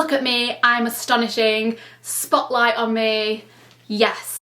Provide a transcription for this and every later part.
look at me, I'm astonishing, spotlight on me, yes.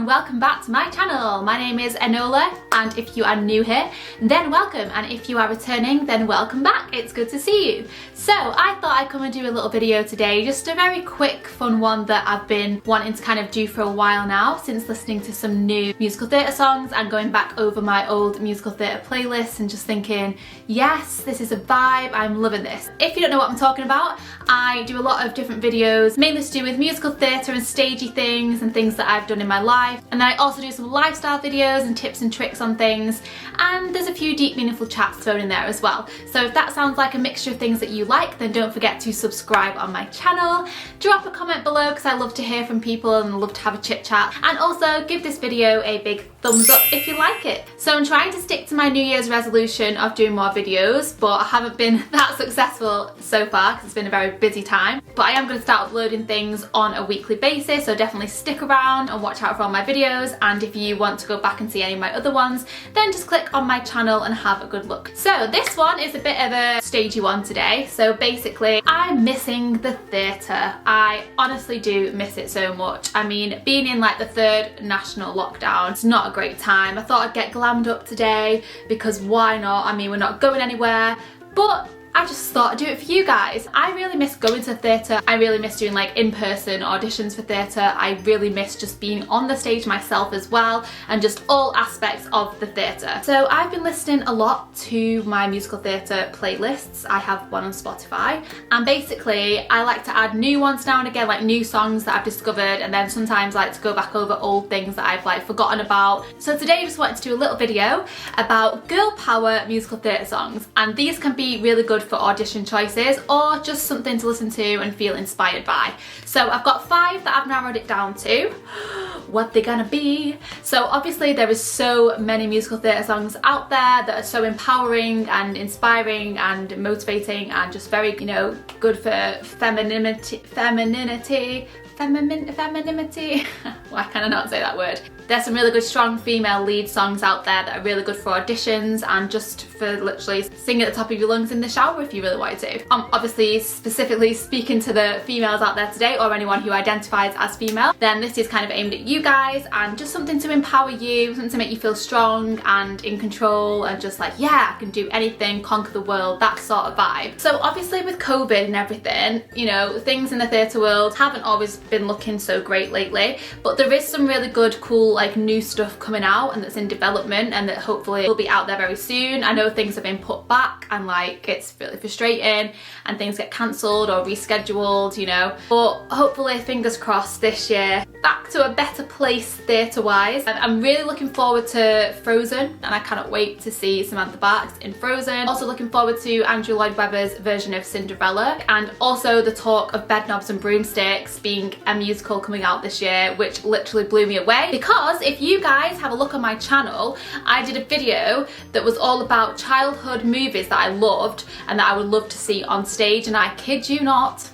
Welcome back to my channel. My name is Enola, and if you are new here, then welcome, and if you are returning, then welcome back. It's good to see you. So I thought I'd come and do a little video today, just a very quick fun one that I've been wanting to kind of do for a while now, since listening to some new musical theatre songs and going back over my old musical theatre playlists and just thinking, yes, this is a vibe, I'm loving this. If you don't know what I'm talking about, I do a lot of different videos, mainly to do with musical theatre and stagey things and things that I've done in my life. And then I also do some lifestyle videos and tips and tricks on things, and there's a few deep meaningful chats thrown in there as well. So if that sounds like a mixture of things that you like, then don't forget to subscribe on my channel. Drop a comment below because I love to hear from people and love to have a chit chat, and also give this video a big thumbs up if you like it. So I'm trying to stick to my New Year's resolution of doing more videos, but I haven't been that successful so far because it's been a very busy time. But I am going to start uploading things on a weekly basis, so definitely stick around and watch out for all my videos. And if you want to go back and see any of my other ones, then just click on my channel and have a good look. So this one is a bit of a stagey one today. So basically, I'm missing the theatre. I honestly do miss it so much. I mean, being in like the 3rd national lockdown, it's not a great time. I thought I'd get glammed up today because why not? I mean, we're not going anywhere, but I just thought I'd do it for you guys. I really miss going to theatre. I really miss doing like in-person auditions for theatre. I really miss just being on the stage myself as well, and just all aspects of the theatre. So I've been listening a lot to my musical theatre playlists. I have one on Spotify, and basically I like to add new ones now and again, like new songs that I've discovered, and then sometimes I like to go back over old things that I've like forgotten about. So today I just wanted to do a little video about girl power musical theatre songs, and these can be really good for audition choices or just something to listen to and feel inspired by. So I've got 5 that I've narrowed it down to. What they're gonna be. So obviously there is so many musical theatre songs out there that are so empowering and inspiring and motivating and just very, you know, good for femininity. Why can I not say that word? There's some really good strong female lead songs out there that are really good for auditions and just for literally singing at the top of your lungs in the shower if you really want to. Obviously, specifically speaking to the females out there today, or anyone who identifies as female, then this is kind of aimed at you guys and just something to empower you, something to make you feel strong and in control and just like, yeah, I can do anything, conquer the world, that sort of vibe. So obviously with COVID and everything, you know, things in the theatre world haven't always been looking so great lately, but there is some really good, cool, like new stuff coming out and that's in development and that hopefully will be out there very soon. I know things have been put back and like it's really frustrating and things get cancelled or rescheduled, you know, but hopefully, fingers crossed, this year back to a better place theatre wise. I'm really looking forward to Frozen, and I cannot wait to see Samantha Barks in Frozen. Also looking forward to Andrew Lloyd Webber's version of Cinderella, and also the talk of Bedknobs and Broomsticks being a musical coming out this year, which literally blew me away. Because if you guys have a look on my channel, I did a video that was all about childhood movies that I loved and that I would love to see on stage, and I kid you not,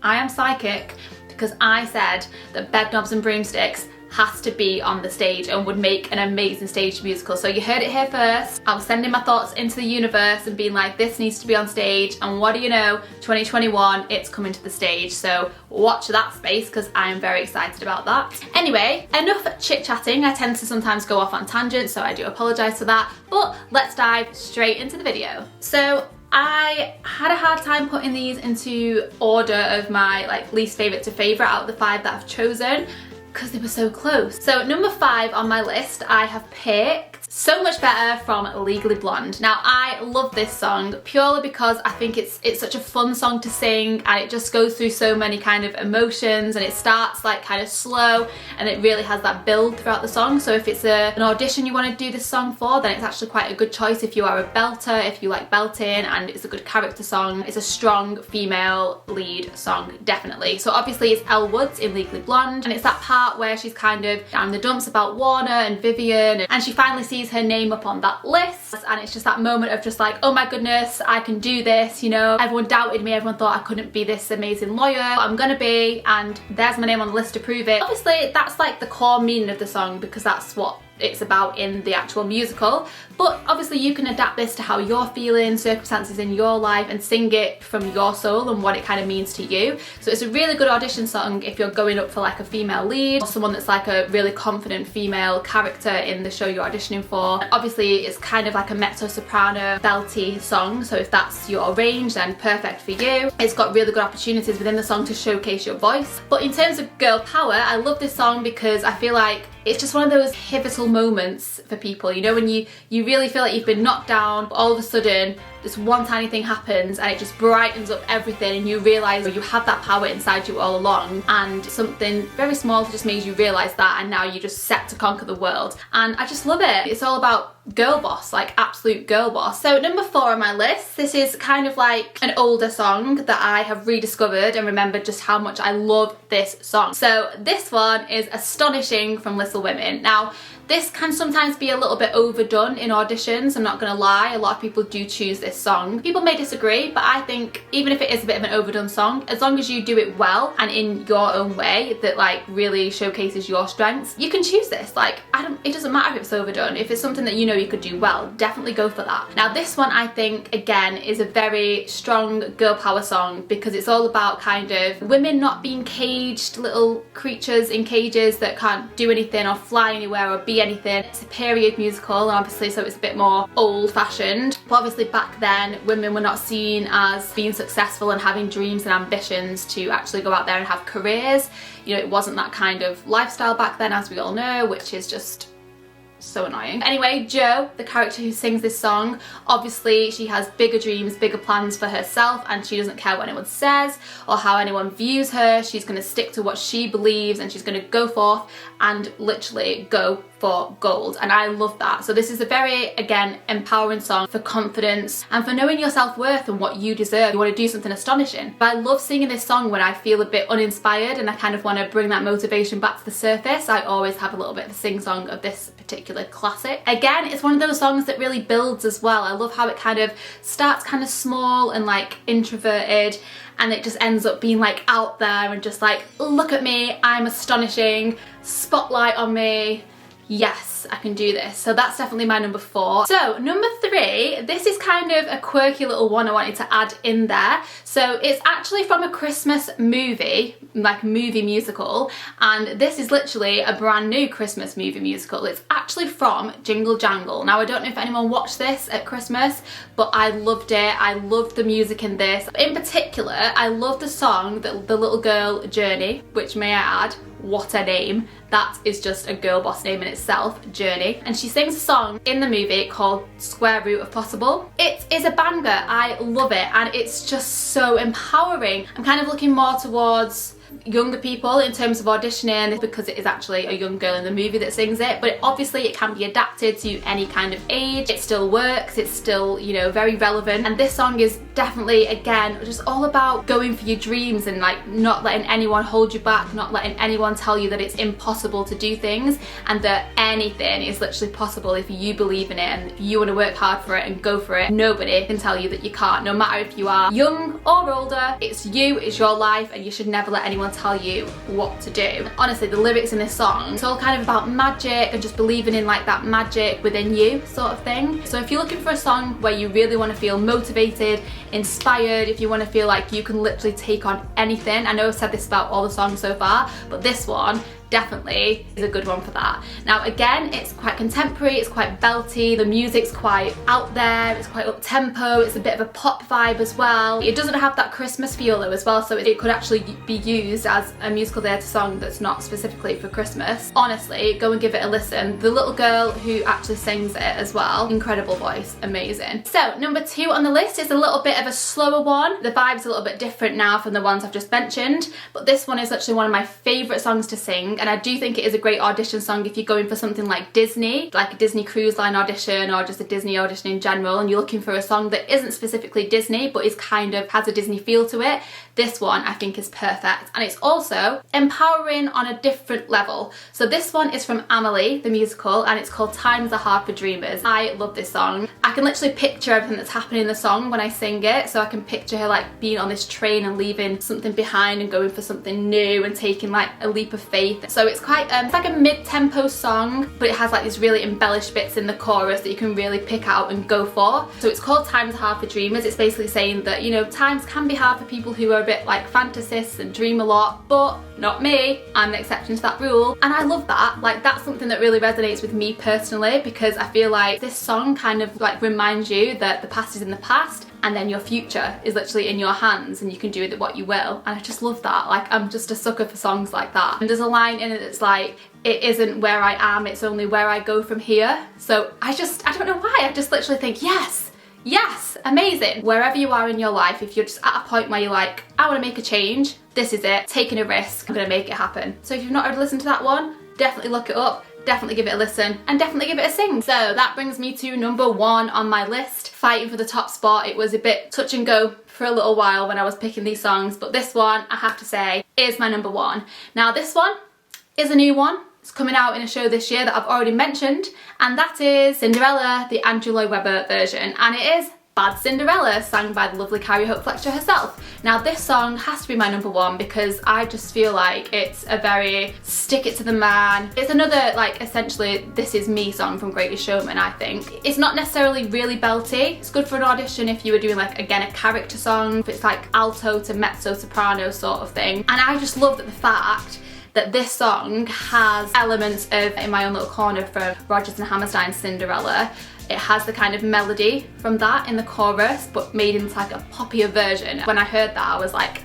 I am psychic, because I said that Bedknobs and Broomsticks has to be on the stage and would make an amazing stage musical. So you heard it here first. I was sending my thoughts into the universe and being like, this needs to be on stage, and what do you know, 2021, it's coming to the stage. So watch that space because I am very excited about that. Anyway, enough chit chatting. I tend to sometimes go off on tangents, so I do apologise for that, but let's dive straight into the video. So I had a hard time putting these into order of my like least favourite to favourite out of the 5 that I've chosen, because they were so close. So number 5 on my list, I have picked So Much Better from Legally Blonde. Now I love this song purely because I think it's such a fun song to sing, and it just goes through so many kind of emotions, and it starts like kind of slow and it really has that build throughout the song. So if it's an audition you want to do this song for, then it's actually quite a good choice if you are a belter, if you like belting, and it's a good character song. It's a strong female lead song, definitely. So obviously it's Elle Woods in Legally Blonde, and it's that part where she's kind of down in the dumps about Warner and Vivian, and she finally sees sees her name up on that list, and it's just that moment of just like, oh my goodness, I can do this, you know, everyone doubted me, everyone thought I couldn't be this amazing lawyer, but I'm gonna be, and there's my name on the list to prove it. Obviously that's like the core meaning of the song because that's what it's about in the actual musical, but obviously you can adapt this to how you're feeling, circumstances in your life, and sing it from your soul and what it kind of means to you. So it's a really good audition song if you're going up for like a female lead or someone that's like a really confident female character in the show you're auditioning for. And obviously it's kind of like a mezzo-soprano belty song, so if that's your range then perfect for you. It's got really good opportunities within the song to showcase your voice. But in terms of girl power, I love this song because I feel like it's just one of those pivotal moments for people, you know, when you really feel like you've been knocked down, but all of a sudden this one tiny thing happens and it just brightens up everything, and you realise you have that power inside you all along, and something very small just made you realise that, and now you're just set to conquer the world. And I just love it. It's all about girl boss, like absolute girl boss. So number 4 on my list, this is kind of like an older song that I have rediscovered and remembered just how much I love this song. So this one is Astonishing from Little Women. Now this can sometimes be a little bit overdone in auditions, I'm not gonna lie. A lot of people do choose this song. People may disagree, but I think even if it is a bit of an overdone song, as long as you do it well and in your own way that like really showcases your strengths, you can choose this. Like, it doesn't matter if it's overdone. If it's something that you know you could do well, definitely go for that. Now this one I think again is a very strong girl power song because it's all about kind of women not being caged little creatures in cages that can't do anything or fly anywhere or be anything. It's a period musical, and obviously so it's a bit more old-fashioned, but obviously back then women were not seen as being successful and having dreams and ambitions to actually go out there and have careers. You know, it wasn't that kind of lifestyle back then, as we all know, which is just so annoying. Anyway, Jo, the character who sings this song, obviously she has bigger dreams, bigger plans for herself, and she doesn't care what anyone says or how anyone views her. She's going to stick to what she believes, and she's going to go forth and literally go for gold, and I love that. So this is a very, again, empowering song for confidence and for knowing your self-worth and what you deserve. You want to do something astonishing. But I love singing this song when I feel a bit uninspired and I kind of want to bring that motivation back to the surface. I always have a little bit of a sing-song of this particular classic. Again, it's one of those songs that really builds as well. I love how it kind of starts kind of small and like introverted, and it just ends up being like out there and just like, look at me, I'm astonishing, spotlight on me. Yes, I can do this. So that's definitely my number 4. So number 3, this is kind of a quirky little one I wanted to add in there. So it's actually from a Christmas movie, like movie musical, and this is literally a brand new Christmas movie musical. It's actually from Jingle Jangle. Now I don't know if anyone watched this at Christmas, but I loved it. I loved the music in this. In particular, I love the song that the little girl Journey, which may I add, what a name. That is just a girl boss name in itself, Journey. And she sings a song in the movie called Square Root of Possible. It is a banger, I love it, and it's just so empowering. I'm kind of looking more towards younger people in terms of auditioning because it is actually a young girl in the movie that sings it, but obviously it can be adapted to any kind of age. It still works, it's still, you know, very relevant, and this song is definitely, again, just all about going for your dreams and like not letting anyone hold you back, not letting anyone tell you that it's impossible to do things, and that anything is literally possible if you believe in it and if you want to work hard for it and go for it. Nobody can tell you that you can't, no matter if you are young or older. It's you, it's your life, and you should never let anyone tell you what to do. Honestly, the lyrics in this song, it's all kind of about magic and just believing in like that magic within you sort of thing. So if you're looking for a song where you really want to feel motivated, inspired, if you want to feel like you can literally take on anything, I know I've said this about all the songs so far, but this one definitely is a good one for that. Now again, it's quite contemporary, it's quite belty, the music's quite out there, it's quite up tempo, it's a bit of a pop vibe as well. It doesn't have that Christmas feel though as well, so it could actually be used as a musical theatre song that's not specifically for Christmas. Honestly, go and give it a listen. The little girl who actually sings it as well, incredible voice, amazing. So number 2 on the list is a little bit of a slower one. The vibe's a little bit different now from the ones I've just mentioned, but this one is actually one of my favourite songs to sing, and I do think it is a great audition song if you're going for something like Disney, like a Disney Cruise Line audition or just a Disney audition in general, and you're looking for a song that isn't specifically Disney but is kind of has a Disney feel to it. this one I think is perfect, and it's also empowering on a different level. So this one is from Amelie, the musical, and it's called Times Are Hard for Dreamers. I love this song. I can literally picture everything that's happening in the song when I sing it, so I can picture her like being on this train and leaving something behind and going for something new and taking like a leap of faith. So it's quite, it's like a mid-tempo song, but it has like these really embellished bits in the chorus that you can really pick out and go for. So it's called Times Are Hard for Dreamers. It's basically saying that, you know, times can be hard for people who are a bit like fantasists and dream a lot, but not me. I'm the exception to that rule. And I love that. Like, that's something that really resonates with me personally, because I feel like this song kind of like reminds you that the past is in the past and then your future is literally in your hands and you can do with it what you will. And I just love that. Like, I'm just a sucker for songs like that. And there's a line in it that's like, it isn't where I am, it's only where I go from here. So I don't know why, I just literally think, yes, yes, amazing. Wherever you are in your life, if you're just at a point where you're like, I want to make a change, this is it, taking a risk, I'm gonna make it happen. So if you've not already listened to that one, definitely look it up, definitely give it a listen, and definitely give it a sing. So that brings me to number 1 on my list, fighting for the top spot. It was a bit touch and go for a little while when I was picking these songs, but this one, I have to say, is my number 1. Now this one is a new one. It's coming out in a show this year that I've already mentioned, and that is Cinderella, the Andrew Lloyd Webber version, and it is Bad Cinderella, sang by the lovely Carrie Hope Fletcher herself. Now this song has to be my number 1 because I just feel like it's a very stick it to the man. It's another, like, essentially This Is Me song from Greatest Showman, I think. It's not necessarily really belty. It's good for an audition if you were doing, like, again, a character song, if it's like alto to mezzo soprano sort of thing. And I just love that the fact that this song has elements of In My Own Little Corner from Rodgers and Hammerstein's Cinderella. It has the kind of melody from that in the chorus, but made into like a poppier version. When I heard that, I was like,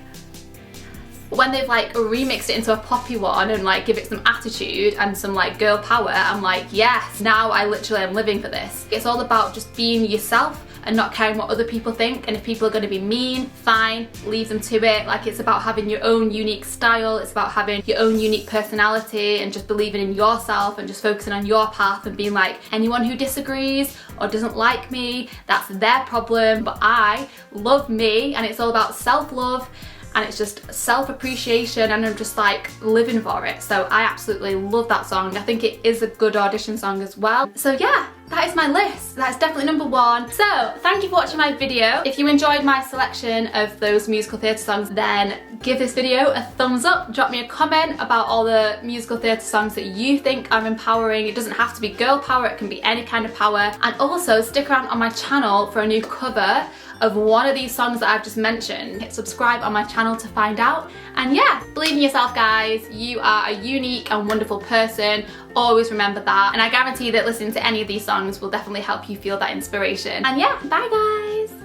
when they've like remixed it into a poppy one and like give it some attitude and some like girl power, I'm like, yes, now I literally am living for this. It's all about just being yourself and not caring what other people think, and if people are going to be mean, fine, leave them to it. Like, it's about having your own unique style, it's about having your own unique personality and just believing in yourself and just focusing on your path and being like, anyone who disagrees or doesn't like me, that's their problem, but I love me, and it's all about self-love and it's just self-appreciation, and I'm just like living for it. So I absolutely love that song. I think it is a good audition song as well. So yeah, that is my list. That is definitely number 1. So thank you for watching my video. If you enjoyed my selection of those musical theatre songs, then give this video a thumbs up. Drop me a comment about all the musical theatre songs that you think are empowering. It doesn't have to be girl power, it can be any kind of power. And also stick around on my channel for a new cover of one of these songs that I've just mentioned. Hit subscribe on my channel to find out. And yeah, believe in yourself, guys. You are a unique and wonderful person. Always remember that. And I guarantee that listening to any of these songs will definitely help you feel that inspiration. And yeah, bye guys.